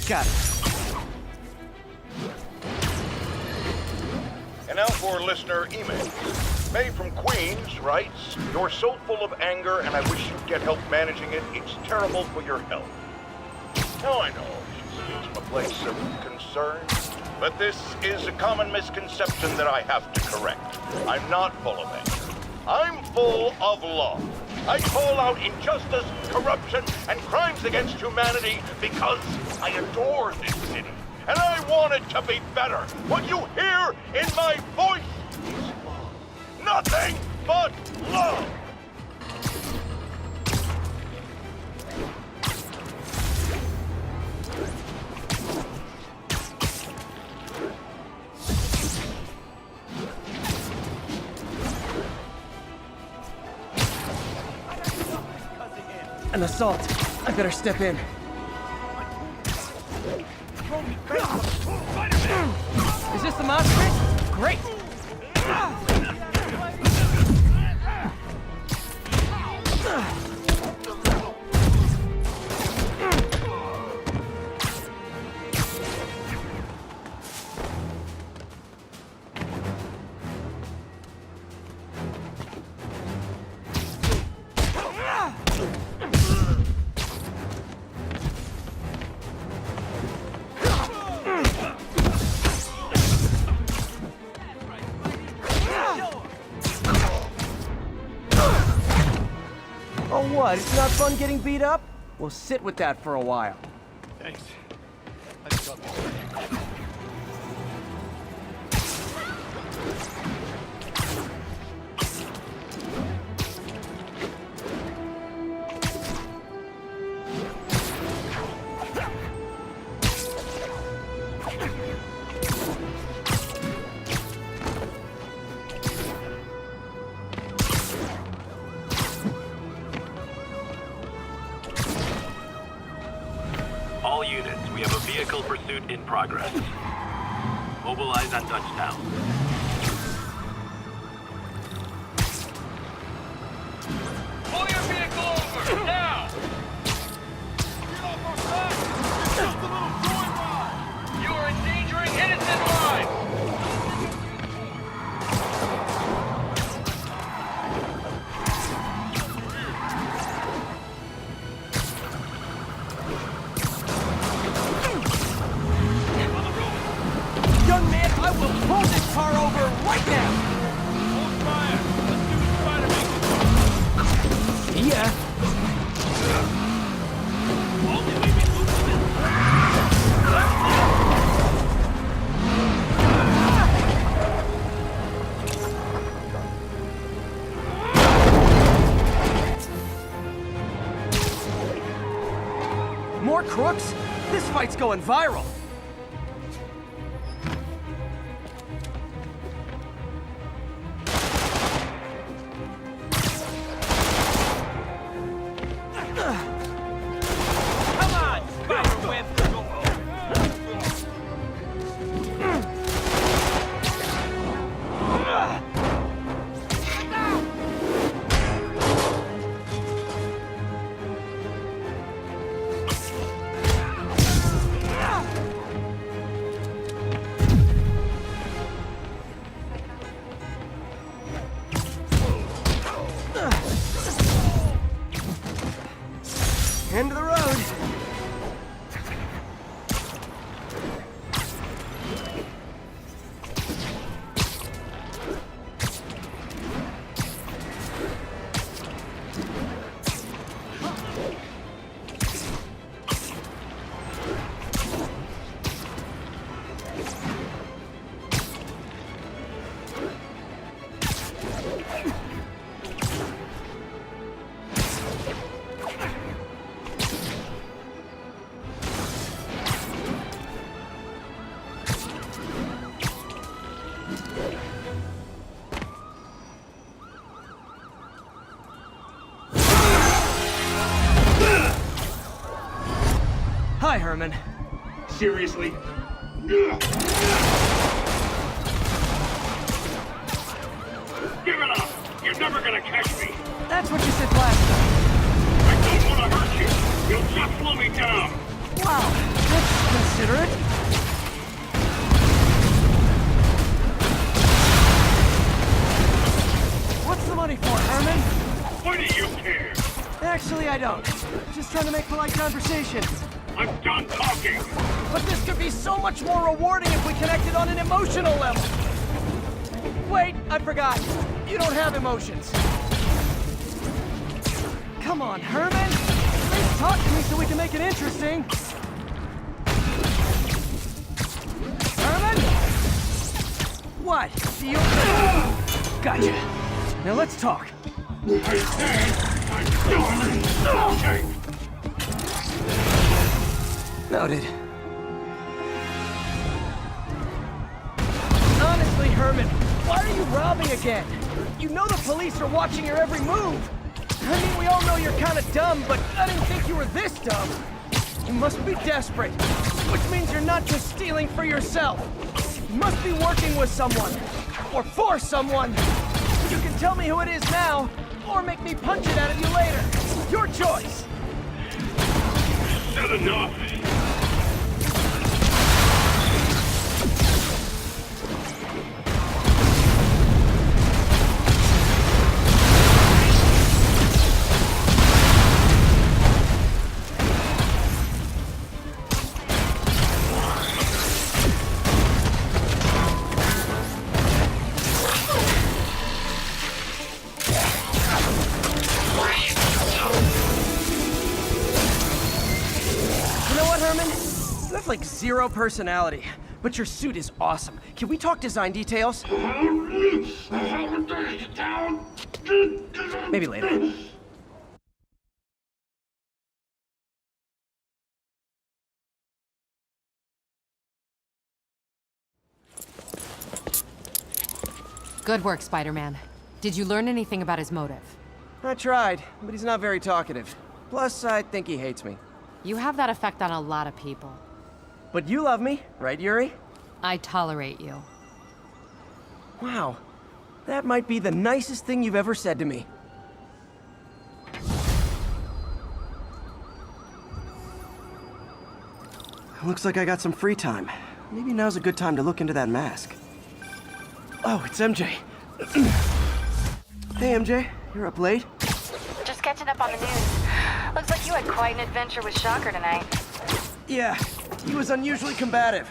Got it. And now for listener emails. May from Queens writes, "You're so full of anger and I wish you'd get help managing it. It's terrible for your health." Now I know she speaks from a place of concern, but this is a common misconception that I have to correct. I'm not full of anger. I'm full of love. I call out injustice, corruption, and crimes against humanity because I adore this city. And I want it to be better. What you hear in my voice is love. Nothing but love. An assault. I better step in. Is this the mosh pit? Great! Oh, what? It's not fun getting beat up? We'll sit with that for a while. Thanks. I just got this. All units, we have a vehicle pursuit in progress. Mobilize on touchdown. Pull your vehicle over, now! You are endangering innocent lives! Young man, I will pull this car over right now! Hold fire! Let's do Spider-Man! See ya! Only way we move this. More crooks? This fight's going viral! Come on, Spider-Web! End of the road! Hi, Herman. Seriously? Give it up! You're never gonna catch me! That's what you said last time. I don't want to hurt you! You'll just slow me down! Wow, that's considerate. What's the money for, Herman? Why do you care? Actually, I don't. Just trying to make polite conversation. I'm done talking. But this could be so much more rewarding if we connected on an emotional level. Wait, I forgot. You don't have emotions. Come on, Herman. At least talk to me so we can make it interesting. Herman? What? Do you... Gotcha. Now let's talk. I said I'm done talking. Noted. Honestly, Herman, why are you robbing again? You know the police are watching your every move. I mean, we all know you're kind of dumb, but I didn't think you were this dumb. You must be desperate, which means you're not just stealing for yourself. You must be working with someone, or for someone. You can tell me who it is now, or make me punch it out of you later. Your choice. Said enough. You have like zero personality, but your suit is awesome. Can we talk design details? Maybe later. Good work, Spider-Man. Did you learn anything about his motive? I tried, but he's not very talkative. Plus, I think he hates me. You have that effect on a lot of people. But you love me, right, Yuri? I tolerate you. Wow. That might be the nicest thing you've ever said to me. Looks like I got some free time. Maybe now's a good time to look into that mask. Oh, it's MJ. Hey, MJ. You're up late? Just catching up on the news. Looks like you had quite an adventure with Shocker tonight. Yeah, he was unusually combative.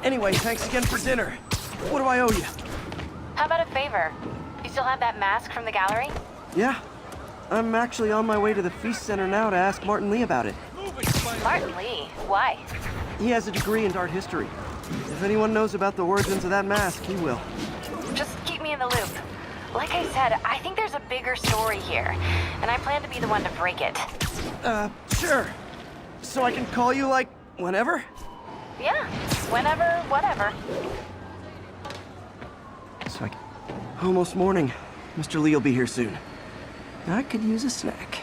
Anyway, thanks again for dinner. What do I owe you? How about a favor? You still have that mask from the gallery? Yeah. I'm actually on my way to the Feast Center now to ask Martin Lee about it. Martin Lee? Why? He has a degree in art history. If anyone knows about the origins of that mask, he will. Just keep me in the loop. Like I said, I think there's a bigger story here, and I plan to be the one to break it. Sure. So I can call you, like, whenever? Yeah, whenever, whatever. So almost morning. Mr. Lee will be here soon. I could use a snack.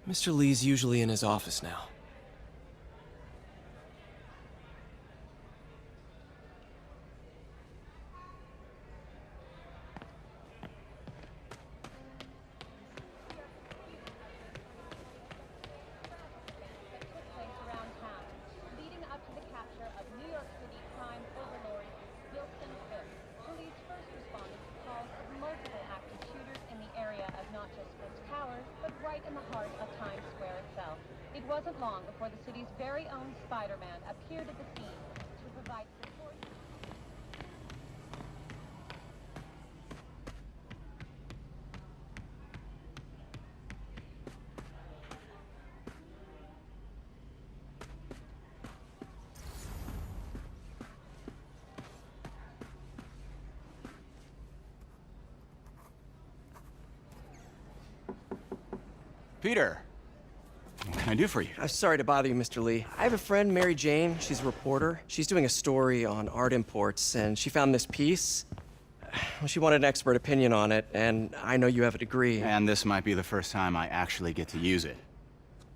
Mr. Lee's usually in his office now. Around town, leading up to the capture of New York City crime overlord Wilson Fisk. Police first responded to calls of multiple active shooters in the area of not just Fisk Towers, but right in the heart of Times Square itself. It wasn't long before the city's very own Spider-Man appeared at the scene to provide support. Peter, can I do for you? I'm sorry to bother you, Mr. Lee. I have a friend, Mary Jane. She's a reporter. She's doing a story on art imports, and she found this piece. Well, she wanted an expert opinion on it, and I know you have a degree. And this might be the first time I actually get to use it.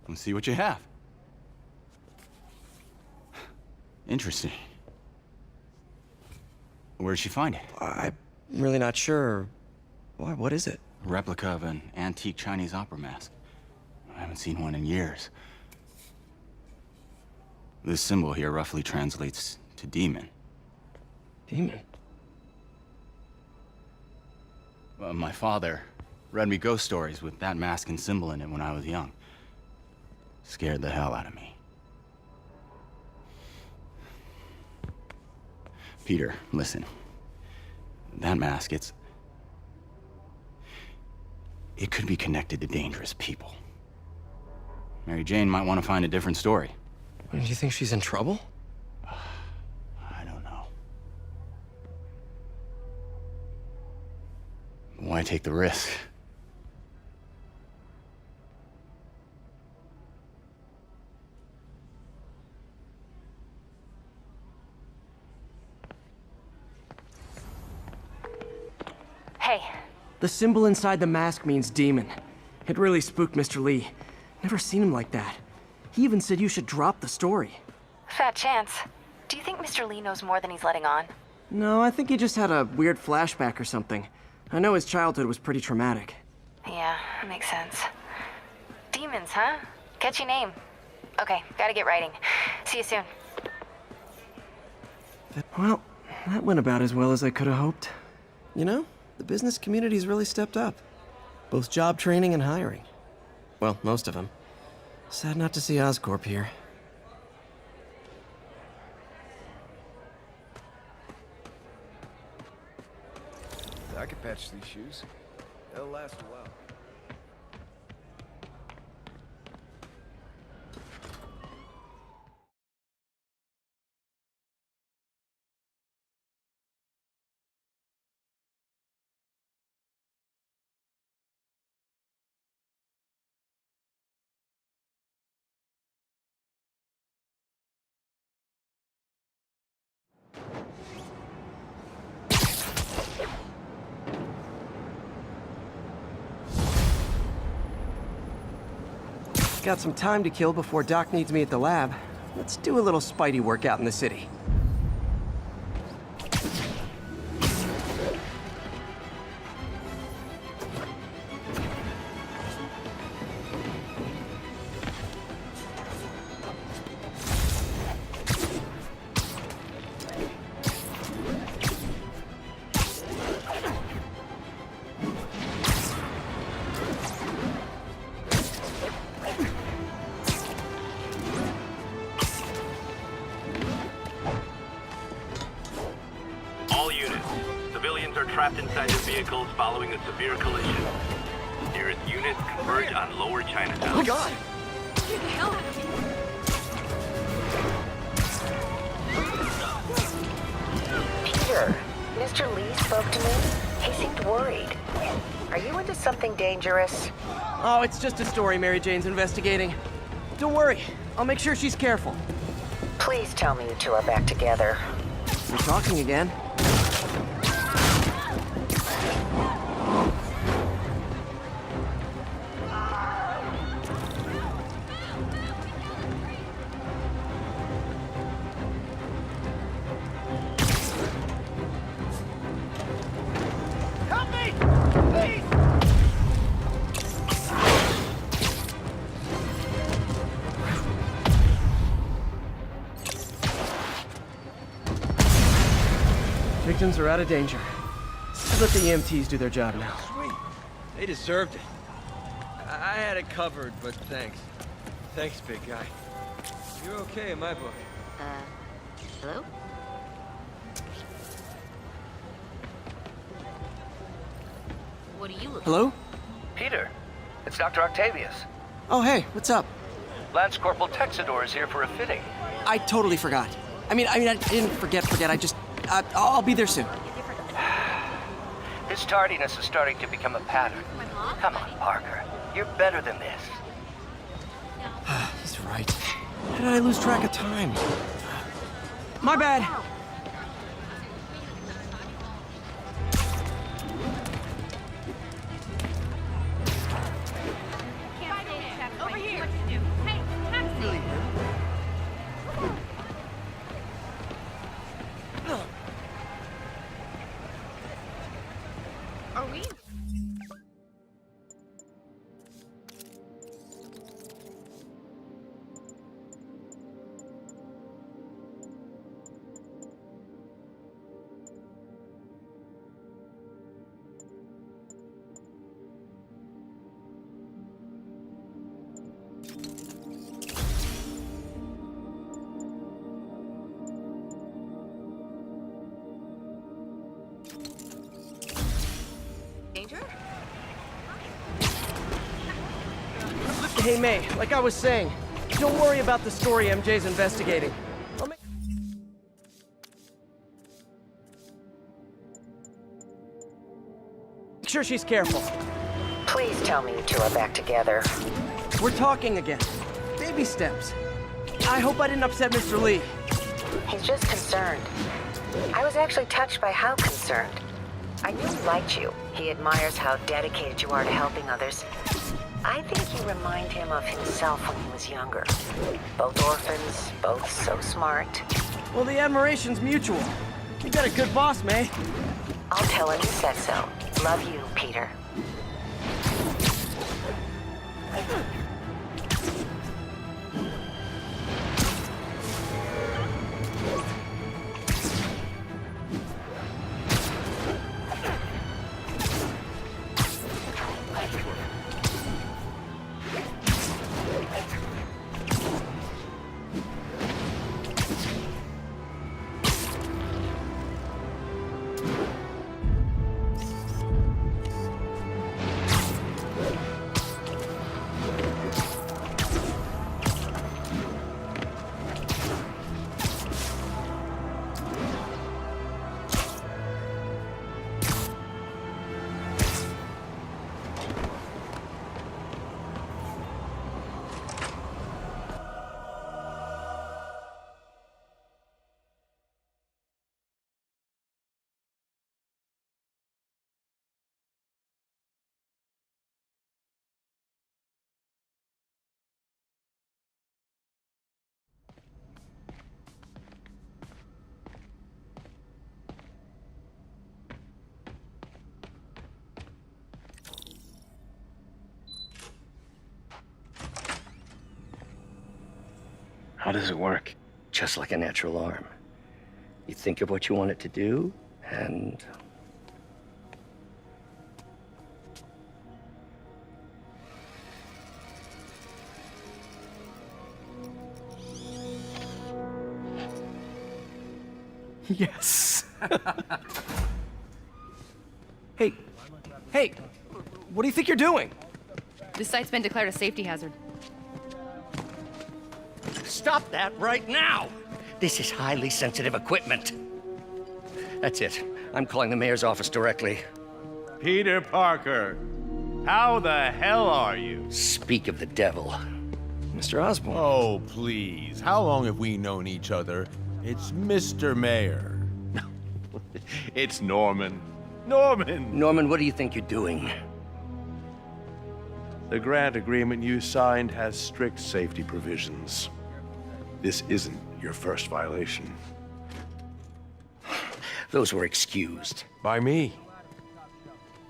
Let's see what you have. Interesting. Where'd she find it? I'm really not sure. Why, what is it? A replica of an antique Chinese opera mask. I haven't seen one in years. This symbol here roughly translates to demon. Demon? My father read me ghost stories with that mask and symbol in it when I was young. Scared the hell out of me. Peter, listen. That mask, it could be connected to dangerous people. Mary Jane might want to find a different story. Do you think she's in trouble? I don't know. Why take the risk? Hey, The symbol inside the mask means demon. It really spooked Mr. Lee. Never seen him like that. He even said you should drop the story. fat chance. Do you think Mr. Lee knows more than he's letting on? No, I think he just had a weird flashback or something. I know his childhood was pretty traumatic. Yeah, makes sense. Demons, huh? Catchy name. Okay, gotta get writing. See you soon. Well, that went about as well as I could have hoped. You know, the business community's really stepped up. Both job training and hiring. Well, most of them. Sad not to see Oscorp here. I could patch these shoes. They'll last a while. Got some time to kill before Doc needs me at the lab. Let's do a little Spidey work out in the city. All units. Civilians are trapped inside their vehicles following a severe collision. Nearest units converge on Lower Chinatown. Oh my God! Get the hell out of here! Peter, Mr. Lee spoke to me. He seemed worried. Are you into something dangerous? Oh, it's just a story Mary Jane's investigating. Don't worry, I'll make sure she's careful. Please tell me you two are back together. We're talking again. Help me! Please! Victims are out of danger. Let's let the EMTs do their job now. Sweet. They deserved it. I had it covered, but thanks. Thanks, big guy. You're okay in my book. Hello? What do you look Hello? Peter, it's Dr. Octavius. Oh, hey, what's up? Lance Corporal Texador is here for a fitting. I totally forgot. I didn't forget. I'll be there soon. His tardiness is starting to become a pattern. Come on, Parker. You're better than this. That's right. How did I lose track of time? My bad. Over here. Hey, taxi. Are we? Danger? Hey, May, like I was saying, don't worry about the story MJ's investigating. I'll make sure she's careful. Please tell me you two are back together. We're talking again. Baby steps. I hope I didn't upset Mr. Lee. He's just concerned. I was actually touched by how concerned. I knew he liked you. He admires how dedicated you are to helping others. I think you remind him of himself when he was younger. Both orphans, both so smart. Well, the admiration's mutual. You got a good boss, May. I'll tell him you said so. Love you, Peter. How does it work? Just like a natural arm. You think of what you want it to do, and... Yes. Hey, what do you think you're doing? This site's been declared a safety hazard. Stop that right now! This is highly sensitive equipment. That's it. I'm calling the mayor's office directly. Peter Parker, how the hell are you? Speak of the devil. Mr. Osborn. Oh, please. How long have we known each other? It's Mr. Mayor. It's Norman. Norman! Norman, what do you think you're doing? The grant agreement you signed has strict safety provisions. This isn't your first violation. Those were excused. By me.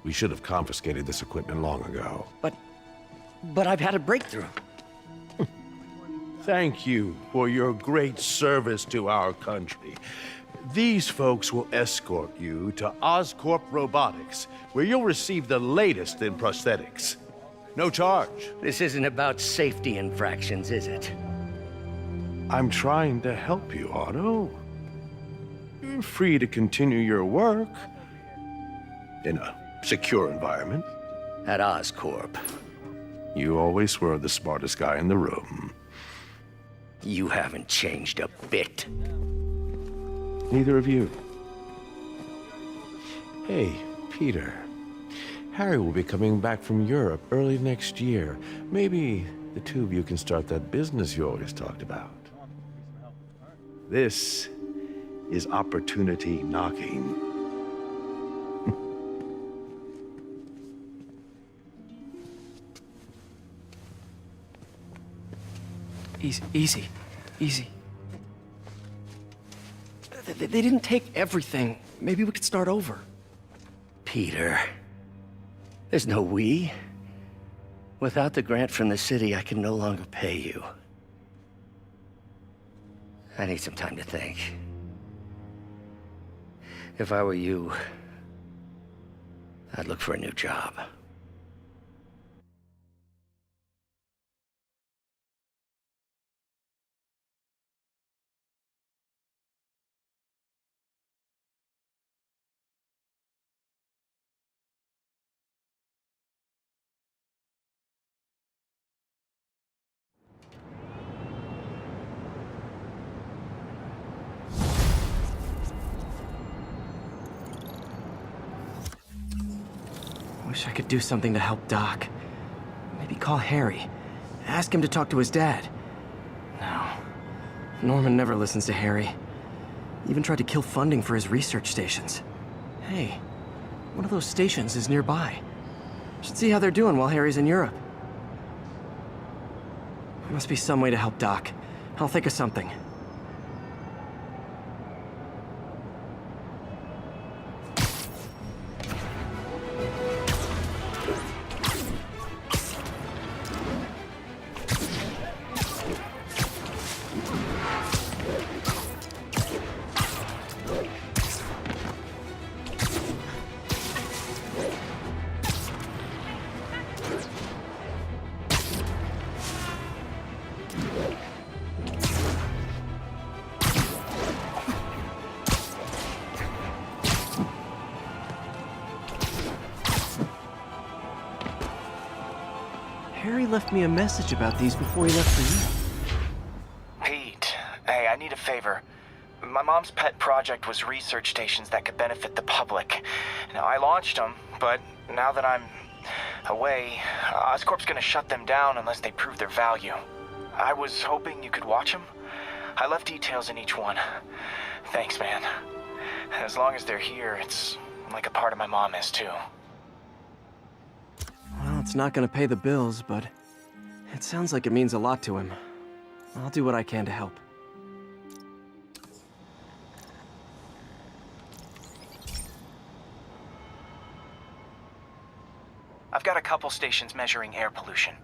We should have confiscated this equipment long ago. But I've had a breakthrough. Thank you for your great service to our country. These folks will escort you to Oscorp Robotics, where you'll receive the latest in prosthetics. No charge. This isn't about safety infractions, is it? I'm trying to help you, Otto. You're free to continue your work in a secure environment. At Oscorp. You always were the smartest guy in the room. You haven't changed a bit. Neither of you. Hey, Peter. Harry will be coming back from Europe early next year. Maybe the two of you can start that business you always talked about. This is opportunity knocking. Easy. They didn't take everything. Maybe we could start over. Peter, there's no we. Without the grant from the city, I can no longer pay you. I need some time to think. If I were you, I'd look for a new job. Wish I could do something to help Doc. Maybe call Harry. Ask him to talk to his dad. No. Norman never listens to Harry. Even tried to kill funding for his research stations. Hey, one of those stations is nearby. Should see how they're doing while Harry's in Europe. There must be some way to help Doc. I'll think of something. Harry left me a message about these before he left for you. Pete, hey, I need a favor. My mom's pet project was research stations that could benefit the public. Now, I launched them, but now that I'm away, Oscorp's gonna shut them down unless they prove their value. I was hoping you could watch them. I left details in each one. Thanks, man. As long as they're here, it's like a part of my mom is, too. Well, it's not gonna pay the bills, but it sounds like it means a lot to him. I'll do what I can to help. I've got a couple stations measuring air pollution.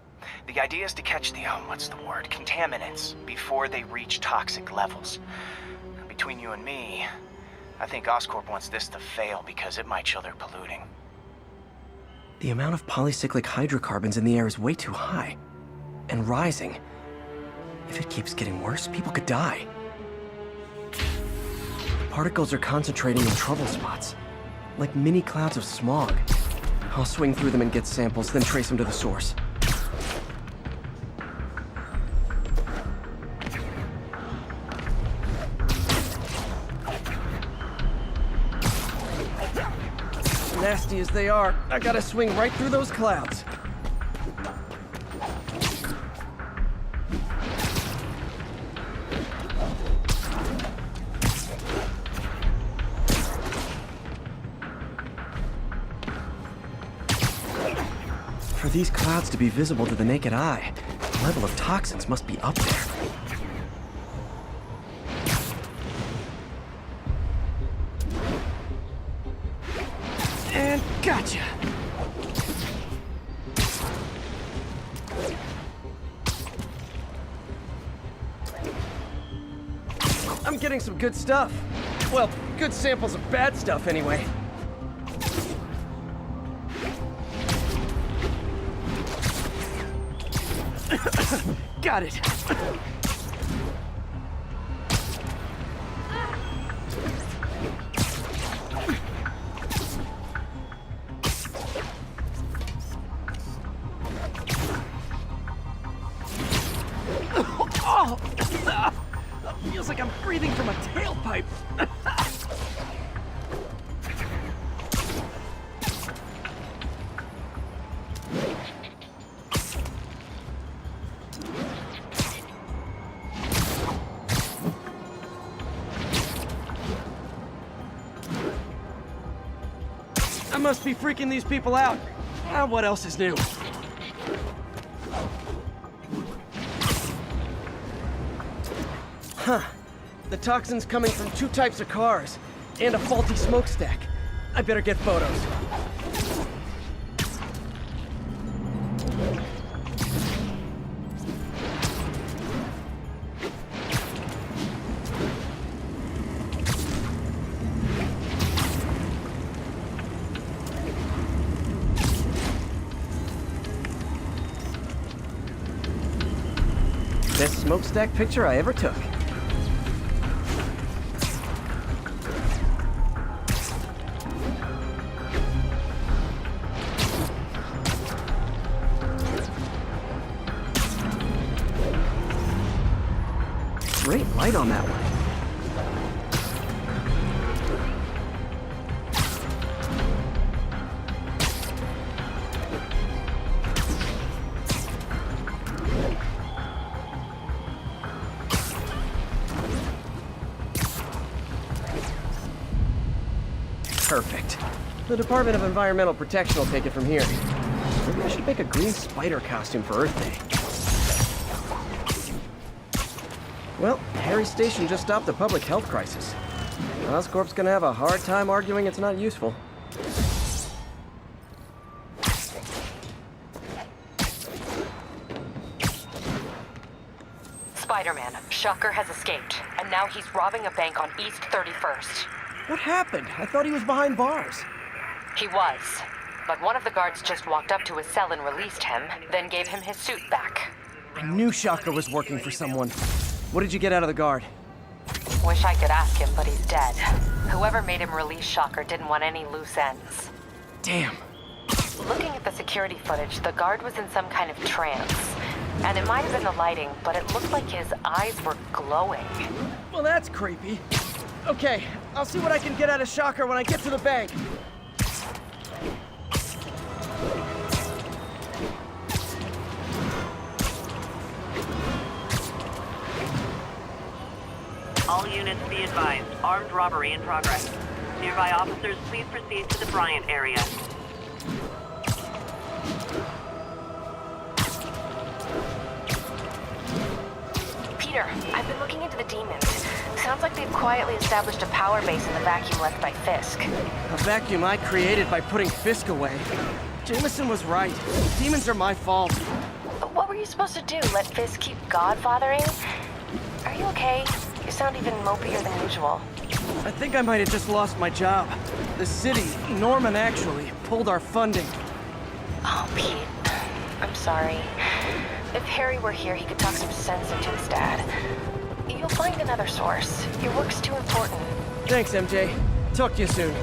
The idea is to catch the, contaminants before they reach toxic levels. Between you and me, I think Oscorp wants this to fail because it might show they're polluting. The amount of polycyclic hydrocarbons in the air is way too high. And rising. If it keeps getting worse, people could die. Particles are concentrating in trouble spots. Like mini clouds of smog. I'll swing through them and get samples, then trace them to the source. Nasty as they are, I gotta swing right through those clouds. For these clouds to be visible to the naked eye, the level of toxins must be up there. And gotcha! I'm getting some good stuff. Well, good samples of bad stuff anyway. Got it. Oh, feels like I'm breathing from a tailpipe. must be freaking these people out. What else is new? Huh. The toxin's coming from 2 types of cars, and a faulty smokestack. I better get photos. Best smokestack picture I ever took. Great light on that one. Perfect. The Department of Environmental Protection will take it from here. Maybe I should make a green spider costume for Earth Day. Well, Harry Station just stopped a public health crisis. Oscorp's gonna have a hard time arguing it's not useful. Spider-Man, Shocker has escaped, and now he's robbing a bank on East 31st. What happened? I thought he was behind bars. He was, but one of the guards just walked up to his cell and released him, then gave him his suit back. I knew Shocker was working for someone. What did you get out of the guard? Wish I could ask him, but he's dead. Whoever made him release Shocker didn't want any loose ends. Damn. Looking at the security footage, the guard was in some kind of trance. And it might have been the lighting, but it looked like his eyes were glowing. Well, that's creepy. Okay, I'll see what I can get out of Shocker when I get to the bank. All units be advised. Armed robbery in progress. Nearby officers, please proceed to the Bryant area. Peter, I've been looking into the demons. Sounds like they've quietly established a power base in the vacuum left by Fisk. A vacuum I created by putting Fisk away. Jameson was right. Demons are my fault. But what were you supposed to do? Let Fisk keep godfathering? Are you okay? You sound even mopier than usual. I think I might have just lost my job. The city, Norman actually, pulled our funding. Oh, Pete. I'm sorry. If Harry were here, he could talk some sense into his dad. You'll find another source. Your work's too important. Thanks, MJ. Talk to you soon.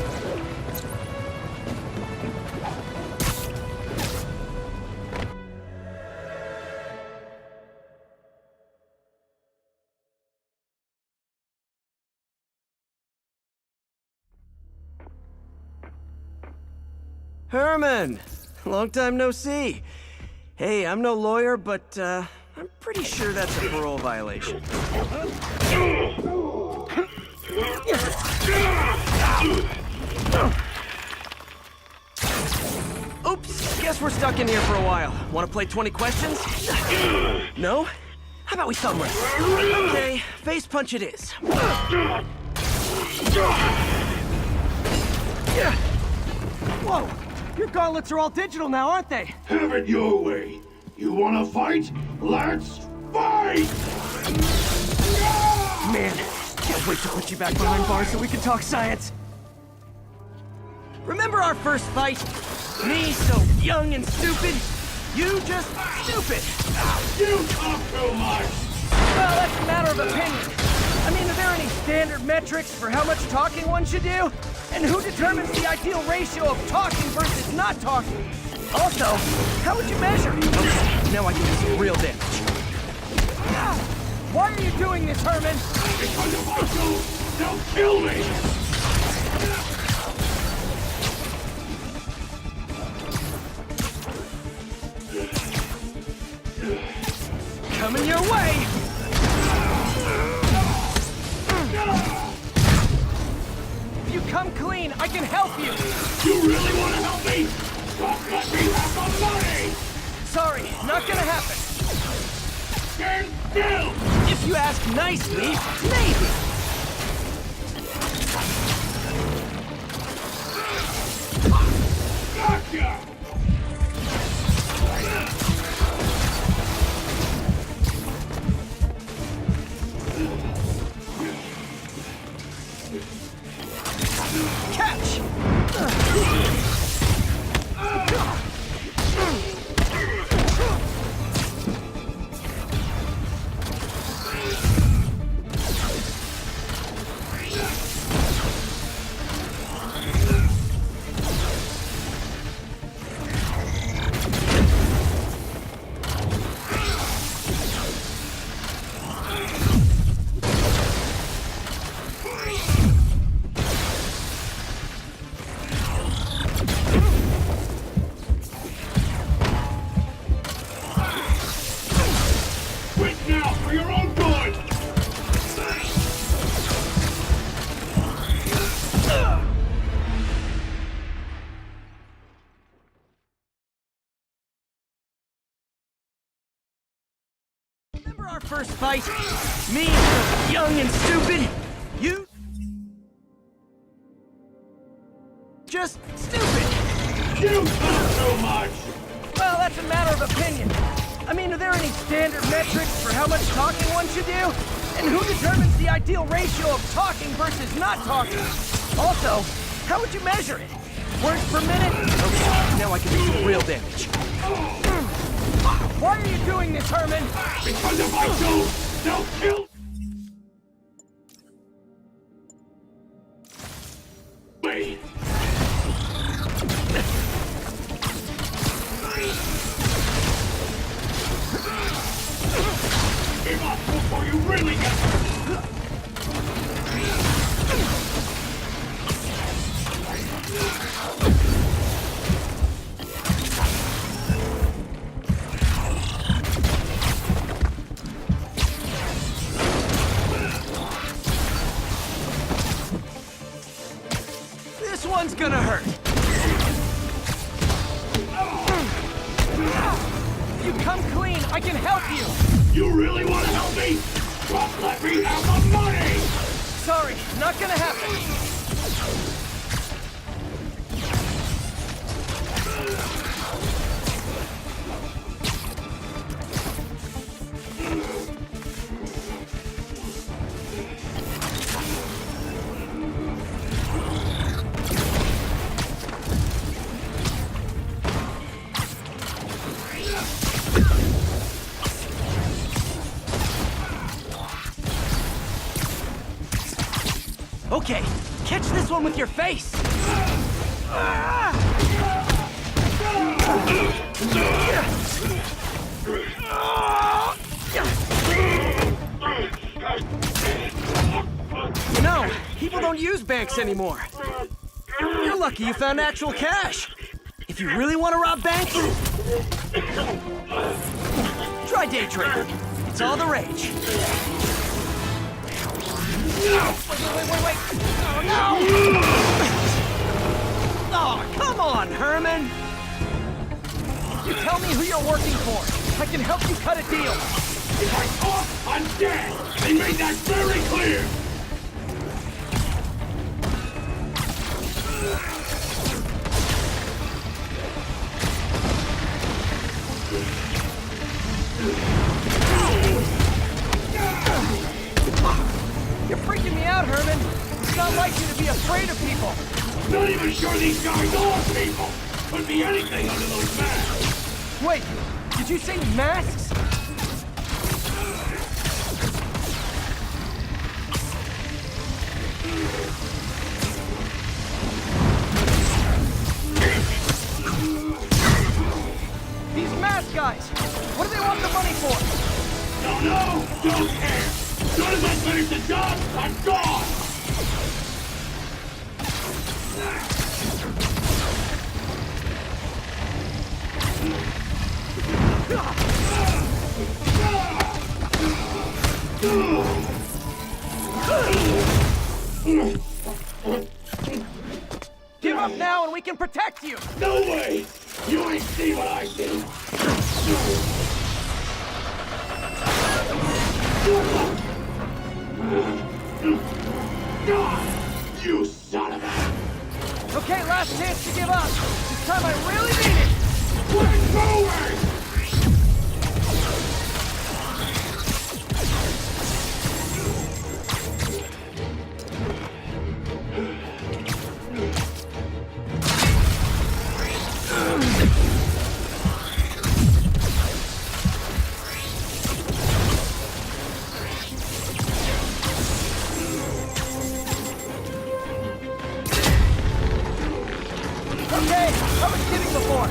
Herman! Long time no see. Hey, I'm no lawyer, but, I'm pretty sure that's a parole violation. Oops, guess we're stuck in here for a while. Want to play 20 questions? No? How about we thumb wrestle? Okay, face punch it is. Whoa! Your gauntlets are all digital now, aren't they? Have it your way. You wanna fight? Let's fight! Man, can't wait to put you back behind bars so we can talk science. Remember our first fight? Me so young and stupid? You just stupid! You talk too much! Well, that's a matter of opinion. I mean, are there any standard metrics for how much talking one should do? And who determines the ideal ratio of talking versus not talking? Also, how would you measure? Okay, now I can do some real damage. Why are you doing this, Herman? Because if I do, they'll kill me! Coming your way! If you come come clean, I can help you! You really want to help me? Just let me have the money! Sorry, not gonna happen. Stand still! If you ask nicely, maybe. Gotcha! Catch! Quit now for your own good! Remember our first fight? Me, young and stupid. You... just stupid. You talk so much! Well, that's a matter of opinion. I mean, are there any standard metrics for how much talking one should do? And who determines the ideal ratio of talking versus not talking? Also, how would you measure it? Words per minute? Okay, now I can do some real damage. Why are you doing this, Herman? Because if I do, they'll kill me! Give up before you really get hurt! This one's gonna hurt. If you come clean, I can help you. You really want to help me? Just let me have the money! Sorry, not gonna happen. Okay, catch this one with your face! You know, people don't use banks anymore. You're lucky you found actual cash. If you really want to rob banks, try day trading. It's all the rage. Wait. Oh, no! Oh, come on, Herman! You tell me who you're working for. I can help you cut a deal. If I talk, I'm dead! They made that very clear! You're freaking me out, Herman. It's not like you to be afraid of people. Not even sure these guys are people! Could be anything under those masks! Wait, did you say masks? These mask guys, what do they want the money for? Don't know! Don't care! As soon as I finish the job, I'm gone! off now and we can protect you! No way! You ain't see what I see! You son of a... Okay, last chance to give up. This time I really mean it! We're moving! Okay, I was kidding before.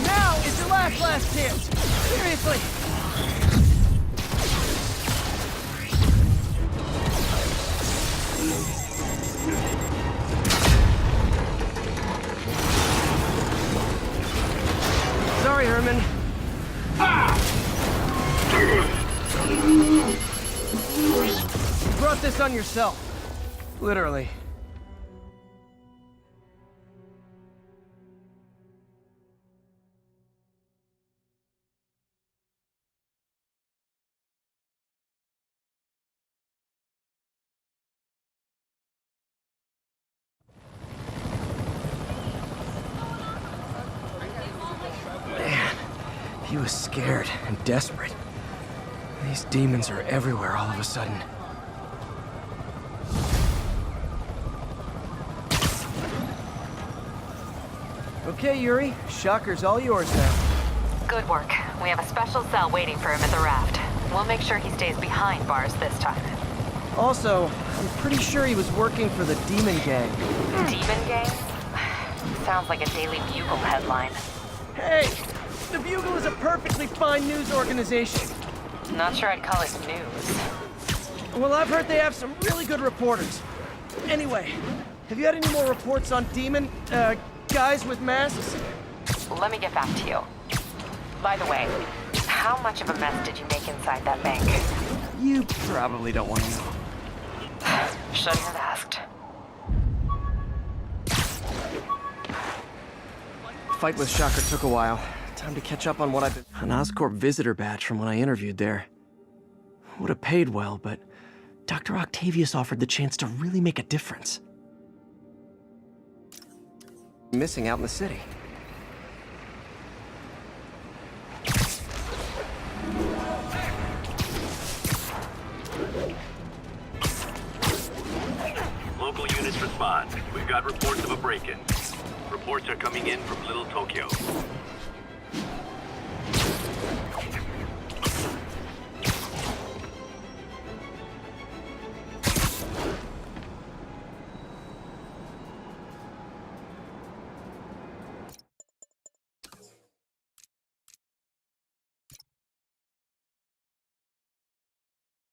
Now is your last chance. Seriously. Sorry, Herman. You brought this on yourself. Literally. He was scared and desperate. These demons are everywhere all of a sudden. Okay, Yuri. Shocker's all yours now. Good work. We have a special cell waiting for him at the raft. We'll make sure he stays behind bars this time. Also, I'm pretty sure he was working for the Demon Gang. Demon Gang? Sounds like a Daily Bugle headline. Hey! The Bugle is a perfectly fine news organization. Not sure I'd call it news. Well, I've heard they have some really good reporters. Anyway, have you had any more reports on demon, guys with masks? Let me get back to you. By the way, how much of a mess did you make inside that bank? You probably don't want to know. Shouldn't have asked. Fight with Shocker took a while. Time to catch up on what I've been... An Oscorp visitor badge from when I interviewed there. Would have paid well, but Dr. Octavius offered the chance to really make a difference. Missing out in the city. Local units respond. We've got reports of a break-in. Reports are coming in from Little Tokyo.